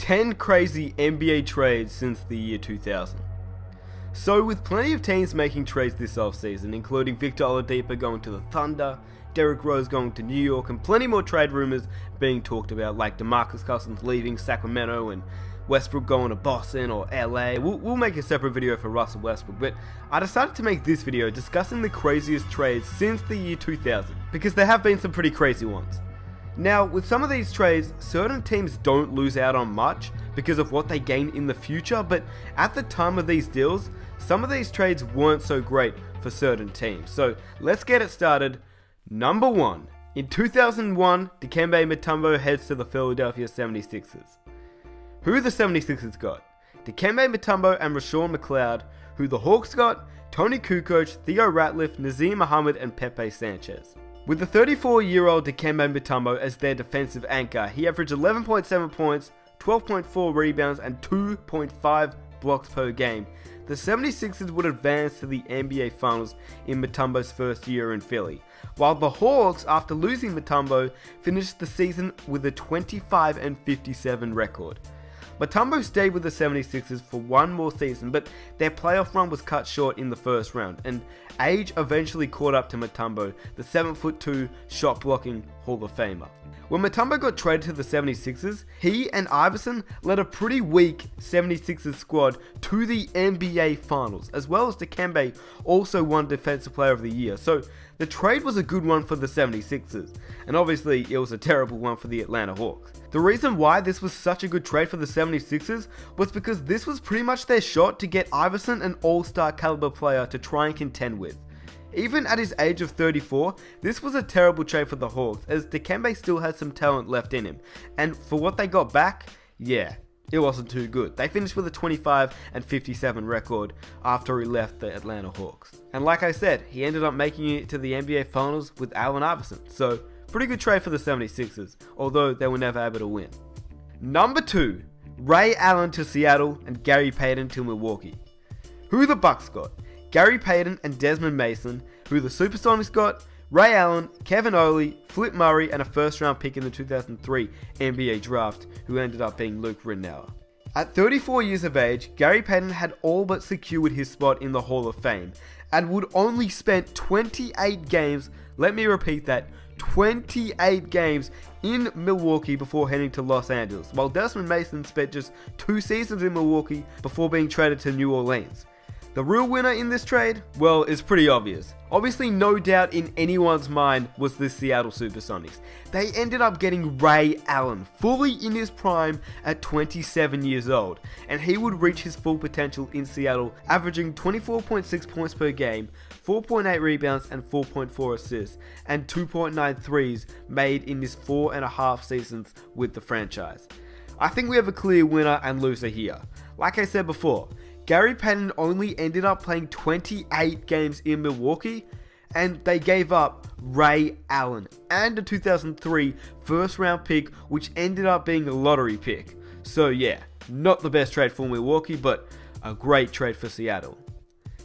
10 crazy NBA trades since the year 2000. So with plenty of teams making trades this offseason, including Victor Oladipo going to the Thunder, Derrick Rose going to New York, and plenty more trade rumors being talked about, like DeMarcus Cousins leaving Sacramento and Westbrook going to Boston or LA. We'll make a separate video for Russell Westbrook, but I decided to make this video discussing the craziest trades since the year 2000, because there have been some pretty crazy ones. Now, with some of these trades, certain teams don't lose out on much because of what they gain in the future, but at the time of these deals, some of these trades weren't so great for certain teams. So let's get it started. Number 1. In 2001, Dikembe Mutombo heads to the Philadelphia 76ers. Who the 76ers got? Dikembe Mutombo and Rashawn McLeod. Who the Hawks got? Tony Kukoc, Theo Ratliff, Nazir Muhammad, and Pepe Sanchez. With the 34-year-old Dikembe Mutombo as their defensive anchor, he averaged 11.7 points, 12.4 rebounds, and 2.5 blocks per game. The 76ers would advance to the NBA Finals in Mutombo's first year in Philly, while the Hawks, after losing Mutombo, finished the season with a 25-57 record. Mutombo stayed with the 76ers for one more season, but their playoff run was cut short in the first round, and age eventually caught up to Mutombo, the 7'2" shot-blocking Hall of Famer. When Mutombo got traded to the 76ers, he and Iverson led a pretty weak 76ers squad to the NBA Finals, as well as Dikembe also won Defensive Player of the Year. So the trade was a good one for the 76ers, and obviously it was a terrible one for the Atlanta Hawks. The reason why this was such a good trade for the 76ers was because this was pretty much their shot to get Iverson an all-star caliber player to try and contend with. Even at his age of 34, this was a terrible trade for the Hawks, as Dikembe still had some talent left in him, and for what they got back, yeah, it wasn't too good. They finished with a 25-57 record after he left the Atlanta Hawks. And like I said, he ended up making it to the NBA Finals with Allen Iverson, so pretty good trade for the 76ers, although they were never able to win. Number 2, Ray Allen to Seattle and Gary Payton to Milwaukee. Who the Bucks got? Gary Payton and Desmond Mason. Who the Supersonics got? Ray Allen, Kevin Ollie, Flip Murray, and a first-round pick in the 2003 NBA Draft, who ended up being Luke Ridnour. At 34 years of age, Gary Payton had all but secured his spot in the Hall of Fame, and would only spend 28 games, let me repeat that, 28 games in Milwaukee before heading to Los Angeles, while Desmond Mason spent just 2 seasons in Milwaukee before being traded to New Orleans. The real winner in this trade? Well, it's pretty obvious. Obviously, no doubt in anyone's mind was the Seattle Supersonics. They ended up getting Ray Allen, fully in his prime at 27 years old, and he would reach his full potential in Seattle, averaging 24.6 points per game, 4.8 rebounds and 4.4 assists, and 2.9 threes made in his 4.5 seasons with the franchise. I think we have a clear winner and loser here. Like I said before, Gary Payton only ended up playing 28 games in Milwaukee, and they gave up Ray Allen and a 2003 first round pick, which ended up being a lottery pick. So yeah, not the best trade for Milwaukee, but a great trade for Seattle.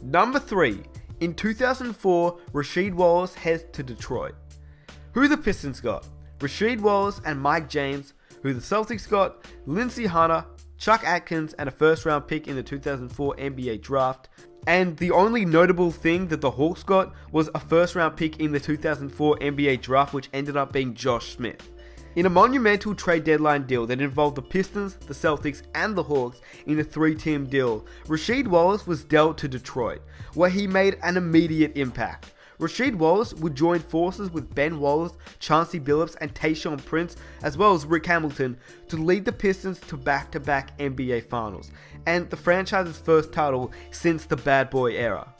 Number 3, in 2004, Rasheed Wallace heads to Detroit. Who the Pistons got? Rasheed Wallace and Mike James. Who the Celtics got? Lindsey Hunter, Chuck Atkins, and a first round pick in the 2004 NBA Draft. And the only notable thing that the Hawks got was a first round pick in the 2004 NBA Draft, which ended up being Josh Smith. In a monumental trade deadline deal that involved the Pistons, the Celtics, and the Hawks in a 3-team deal, Rasheed Wallace was dealt to Detroit, where he made an immediate impact. Rasheed Wallace would join forces with Ben Wallace, Chauncey Billups, and Tayshaun Prince, as well as Rick Hamilton, to lead the Pistons to back-to-back NBA Finals, and the franchise's first title since the Bad Boy era.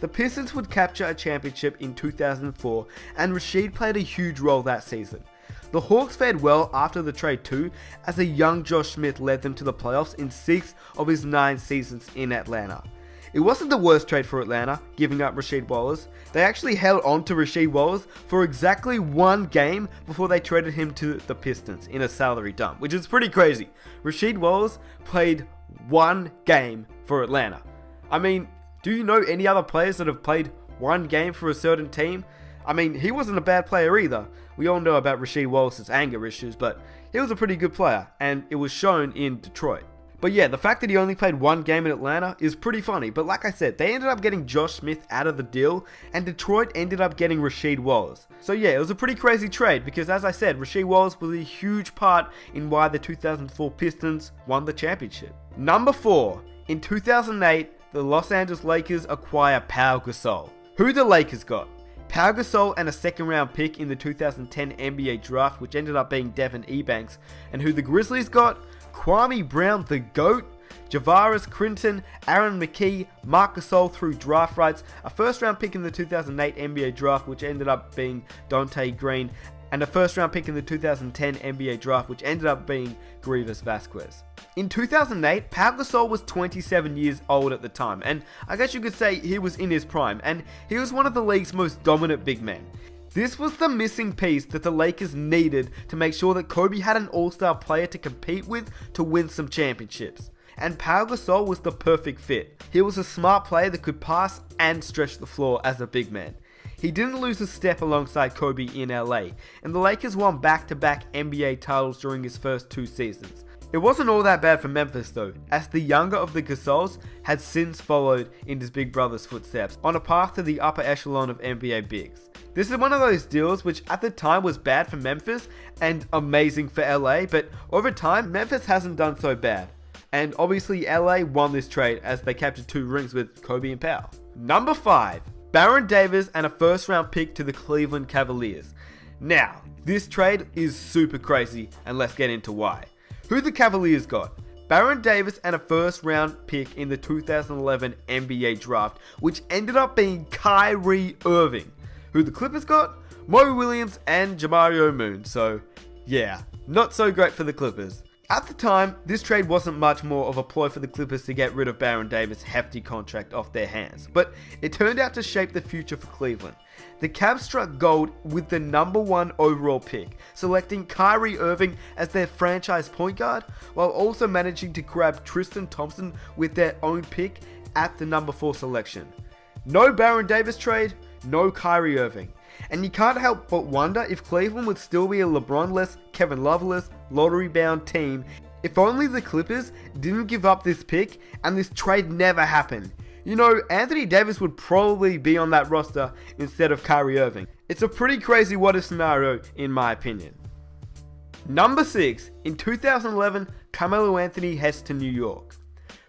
The Pistons would capture a championship in 2004, and Rasheed played a huge role that season. The Hawks fared well after the trade too, as a young Josh Smith led them to the playoffs in 6 of his 9 seasons in Atlanta. It wasn't the worst trade for Atlanta, giving up Rasheed Wallace. They actually held on to Rasheed Wallace for exactly 1 game before they traded him to the Pistons in a salary dump, which is pretty crazy. Rasheed Wallace played 1 game for Atlanta. I mean, do you know any other players that have played 1 game for a certain team? I mean, he wasn't a bad player either. We all know about Rasheed Wallace's anger issues, but he was a pretty good player, and it was shown in Detroit. But yeah, the fact that he only played one game in Atlanta is pretty funny, but like I said, they ended up getting Josh Smith out of the deal, and Detroit ended up getting Rasheed Wallace. So yeah, it was a pretty crazy trade, because as I said, Rasheed Wallace was a huge part in why the 2004 Pistons won the championship. Number 4, in 2008, the Los Angeles Lakers acquire Pau Gasol. Who the Lakers got? Pau Gasol and a second round pick in the 2010 NBA draft, which ended up being Devin Ebanks. And who the Grizzlies got? Kwame Brown, the GOAT, Javaris Critton, Aaron McKee, Marc Gasol through draft rights, a first round pick in the 2008 NBA draft, which ended up being Dante Green, and a first round pick in the 2010 NBA draft, which ended up being Grievous Vasquez. In 2008, Pau Gasol was 27 years old at the time, and I guess you could say he was in his prime, and he was one of the league's most dominant big men. This was the missing piece that the Lakers needed to make sure that Kobe had an all-star player to compete with to win some championships. And Pau Gasol was the perfect fit. He was a smart player that could pass and stretch the floor as a big man. He didn't lose a step alongside Kobe in LA, and the Lakers won back-to-back NBA titles during his first 2 seasons. It wasn't all that bad for Memphis though, as the younger of the Gasols had since followed in his big brother's footsteps on a path to the upper echelon of NBA bigs. This is one of those deals which at the time was bad for Memphis and amazing for LA, but over time Memphis hasn't done so bad. And obviously LA won this trade as they captured 2 rings with Kobe and Pau. Number 5, Baron Davis and a first round pick to the Cleveland Cavaliers. Now, this trade is super crazy, and let's get into why. Who the Cavaliers got? Baron Davis and a first round pick in the 2011 NBA draft, which ended up being Kyrie Irving. Who the Clippers got? Mo Williams and Jamario Moon. So yeah, not so great for the Clippers. At the time, this trade wasn't much more of a ploy for the Clippers to get rid of Baron Davis' hefty contract off their hands, but it turned out to shape the future for Cleveland. The Cavs struck gold with the number 1 overall pick, selecting Kyrie Irving as their franchise point guard, while also managing to grab Tristan Thompson with their own pick at the number 4 selection. No Baron Davis trade, no Kyrie Irving. And you can't help but wonder if Cleveland would still be a LeBron-less, Kevin Love-less, lottery-bound team if only the Clippers didn't give up this pick and this trade never happened. You know, Anthony Davis would probably be on that roster instead of Kyrie Irving. It's a pretty crazy what-if scenario in my opinion. Number 6, in 2011, Carmelo Anthony heads to New York.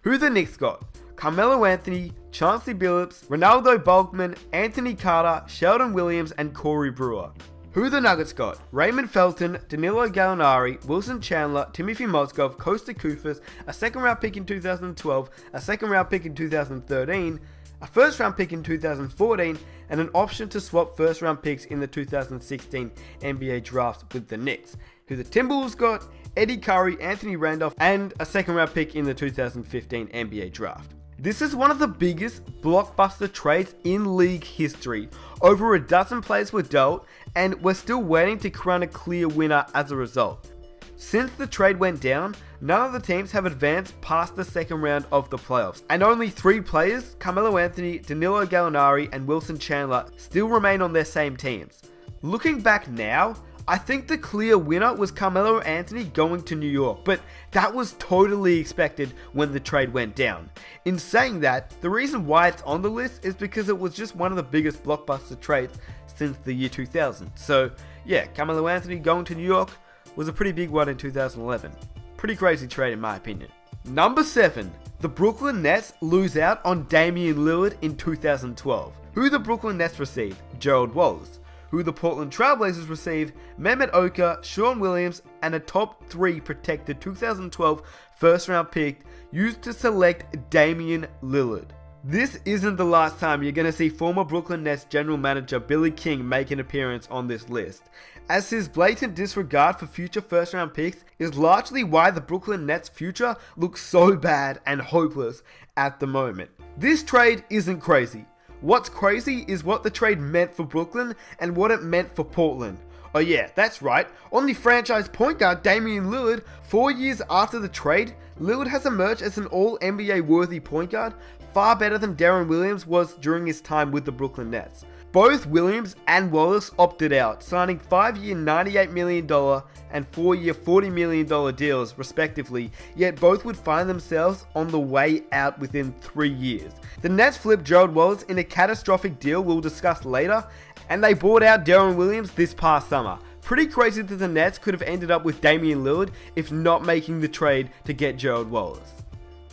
Who the Knicks got? Carmelo Anthony, Chauncey Billups, Ronaldo Bogman, Anthony Carter, Sheldon Williams, and Corey Brewer. Who the Nuggets got? Raymond Felton, Danilo Gallinari, Wilson Chandler, Timothy Mozgov, Kosta Koufos, a second round pick in 2012, a second round pick in 2013, a first round pick in 2014, and an option to swap first round picks in the 2016 NBA draft with the Knicks. Who the Timberwolves got? Eddie Curry, Anthony Randolph, and a second round pick in the 2015 NBA draft. This is one of the biggest blockbuster trades in league history. Over a dozen players were dealt, and we're still waiting to crown a clear winner as a result. Since the trade went down, none of the teams have advanced past the second round of the playoffs, and only 3 players, Carmelo Anthony, Danilo Gallinari, and Wilson Chandler, still remain on their same teams. Looking back now, I think the clear winner was Carmelo Anthony going to New York, but that was totally expected when the trade went down. In saying that, the reason why it's on the list is because it was just one of the biggest blockbuster trades since the year 2000. So yeah, Carmelo Anthony going to New York was a pretty big one in 2011. Pretty crazy trade in my opinion. Number 7, the Brooklyn Nets lose out on Damian Lillard in 2012. Who the Brooklyn Nets received? Gerald Wallace. Who the Portland Trailblazers received? Mehmet Oka, Sean Williams, and a top 3 protected 2012 first round pick used to select Damian Lillard. This isn't the last time you're going to see former Brooklyn Nets general manager Billy King make an appearance on this list, as his blatant disregard for future first round picks is largely why the Brooklyn Nets' future looks so bad and hopeless at the moment. This trade isn't crazy. What's crazy is what the trade meant for Brooklyn and what it meant for Portland. Oh yeah, that's right, on the franchise point guard Damian Lillard, 4 years after the trade, Lillard has emerged as an all-NBA worthy point guard, far better than Deron Williams was during his time with the Brooklyn Nets. Both Williams and Wallace opted out, signing 5-year $98 million and 4-year $40 million deals respectively, yet both would find themselves on the way out within 3 years. The Nets flipped Gerald Wallace in a catastrophic deal we'll discuss later, and they bought out Deron Williams this past summer. Pretty crazy that the Nets could have ended up with Damian Lillard if not making the trade to get Gerald Wallace.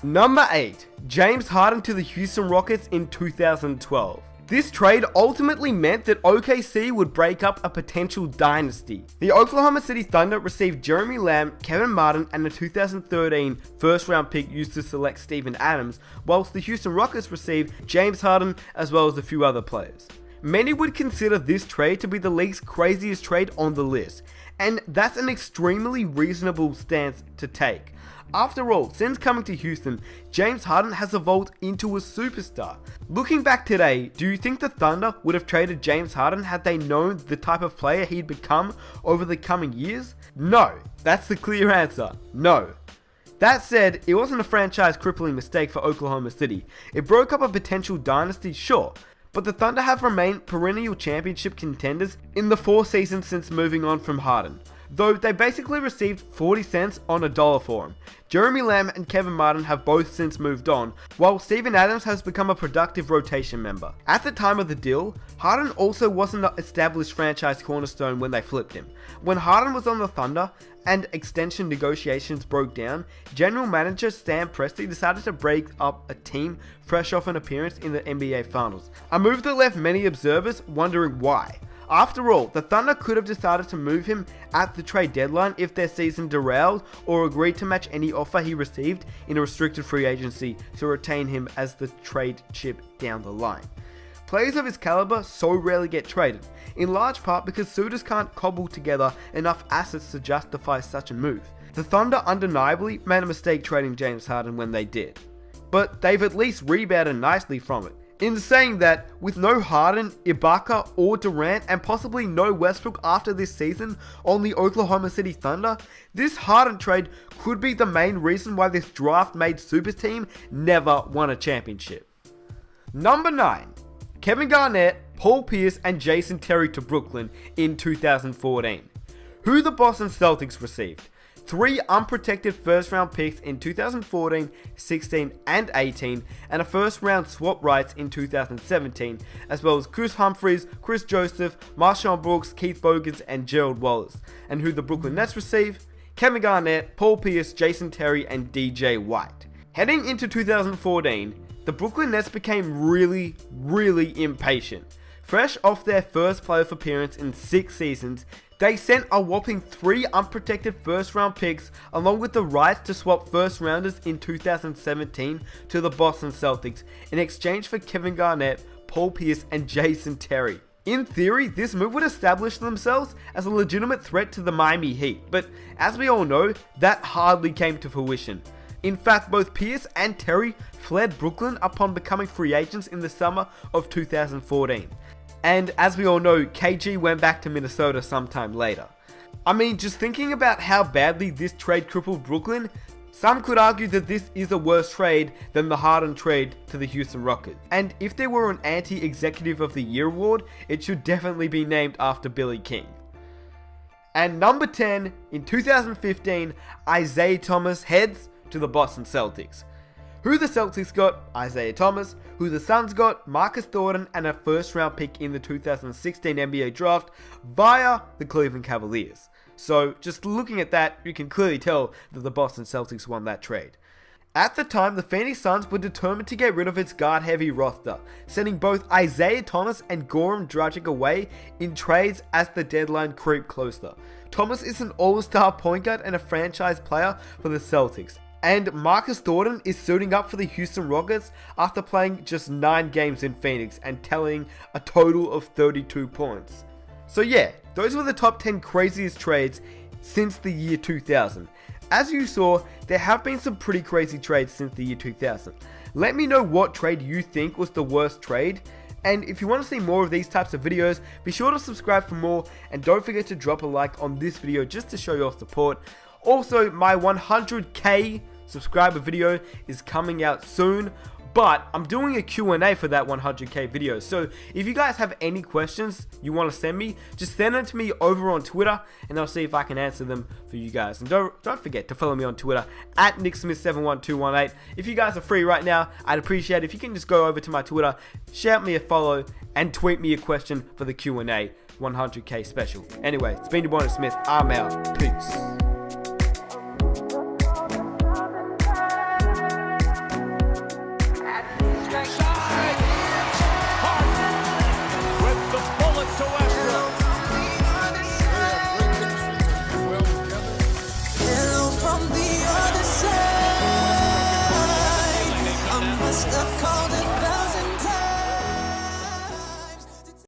Number 8. James Harden to the Houston Rockets in 2012. This trade ultimately meant that OKC would break up a potential dynasty. The Oklahoma City Thunder received Jeremy Lamb, Kevin Martin, and a 2013 first-round pick used to select Steven Adams, whilst the Houston Rockets received James Harden as well as a few other players. Many would consider this trade to be the league's craziest trade on the list, and that's an extremely reasonable stance to take. After all, since coming to Houston, James Harden has evolved into a superstar. Looking back today, do you think the Thunder would have traded James Harden had they known the type of player he'd become over the coming years? No. That's the clear answer. No. That said, it wasn't a franchise-crippling mistake for Oklahoma City. It broke up a potential dynasty, sure, but the Thunder have remained perennial championship contenders in the 4 seasons since moving on from Harden, though they basically received 40 cents on a dollar for him. Jeremy Lamb and Kevin Martin have both since moved on, while Steven Adams has become a productive rotation member. At the time of the deal, Harden also wasn't an established franchise cornerstone when they flipped him. When Harden was on the Thunder and extension negotiations broke down, general manager Sam Presti decided to break up a team fresh off an appearance in the NBA Finals, a move that left many observers wondering why. After all, the Thunder could have decided to move him at the trade deadline if their season derailed, or agreed to match any offer he received in a restricted free agency to retain him as the trade chip down the line. Players of his caliber so rarely get traded, in large part because suitors can't cobble together enough assets to justify such a move. The Thunder undeniably made a mistake trading James Harden when they did, but they've at least rebounded nicely from it. In saying that, with no Harden, Ibaka, or Durant, and possibly no Westbrook after this season on the Oklahoma City Thunder, this Harden trade could be the main reason why this draft-made super team never won a championship. Number 9. Kevin Garnett, Paul Pierce, and Jason Terry to Brooklyn in 2014. Who the Boston Celtics received? 3 unprotected first-round picks in 2014, 16, and 18, and a first-round swap rights in 2017, as well as Chris Humphries, Chris Joseph, Marshawn Brooks, Keith Bogans, and Gerald Wallace. And who the Brooklyn Nets receive? Kevin Garnett, Paul Pierce, Jason Terry, and DJ White. Heading into 2014, the Brooklyn Nets became really impatient. Fresh off their first playoff appearance in 6 seasons, they sent a whopping 3 unprotected first-round picks along with the rights to swap first-rounders in 2017 to the Boston Celtics in exchange for Kevin Garnett, Paul Pierce, and Jason Terry. In theory, this move would establish themselves as a legitimate threat to the Miami Heat, but as we all know, that hardly came to fruition. In fact, both Pierce and Terry fled Brooklyn upon becoming free agents in the summer of 2014. And as we all know, KG went back to Minnesota sometime later. I mean, just thinking about how badly this trade crippled Brooklyn, some could argue that this is a worse trade than the Harden trade to the Houston Rockets. And if there were an anti-executive of the year award, it should definitely be named after Billy King. And number 10, in 2015, Isaiah Thomas heads to the Boston Celtics. Who the Celtics got? Isaiah Thomas. Who the Suns got? Marcus Thornton and a first round pick in the 2016 NBA draft via the Cleveland Cavaliers. So just looking at that, you can clearly tell that the Boston Celtics won that trade. At the time, the Phoenix Suns were determined to get rid of its guard-heavy roster, sending both Isaiah Thomas and Goran Dragic away in trades as the deadline creeped closer. Thomas is an all-star point guard and a franchise player for the Celtics. And Marcus Thornton is suiting up for the Houston Rockets after playing just 9 games in Phoenix and tallying a total of 32 points. So yeah, those were the top 10 craziest trades since the year 2000. As you saw, there have been some pretty crazy trades since the year 2000. Let me know what trade you think was the worst trade. And if you want to see more of these types of videos, be sure to subscribe for more, and don't forget to drop a like on this video just to show your support. Also, my 100k subscriber video is coming out soon, But I'm doing a Q&A for that 100k video. So if you guys have any questions you want to send me, just send them to me over on Twitter, and I'll see if I can answer them for you guys. And don't forget to follow me on Twitter at nicksmith71218. If you guys are free right now, I'd appreciate it if you can just go over to my Twitter, shout me a follow, and tweet me a question for the Q&A 100k special. Anyway, it's been your boy Smith. I'm out. Peace.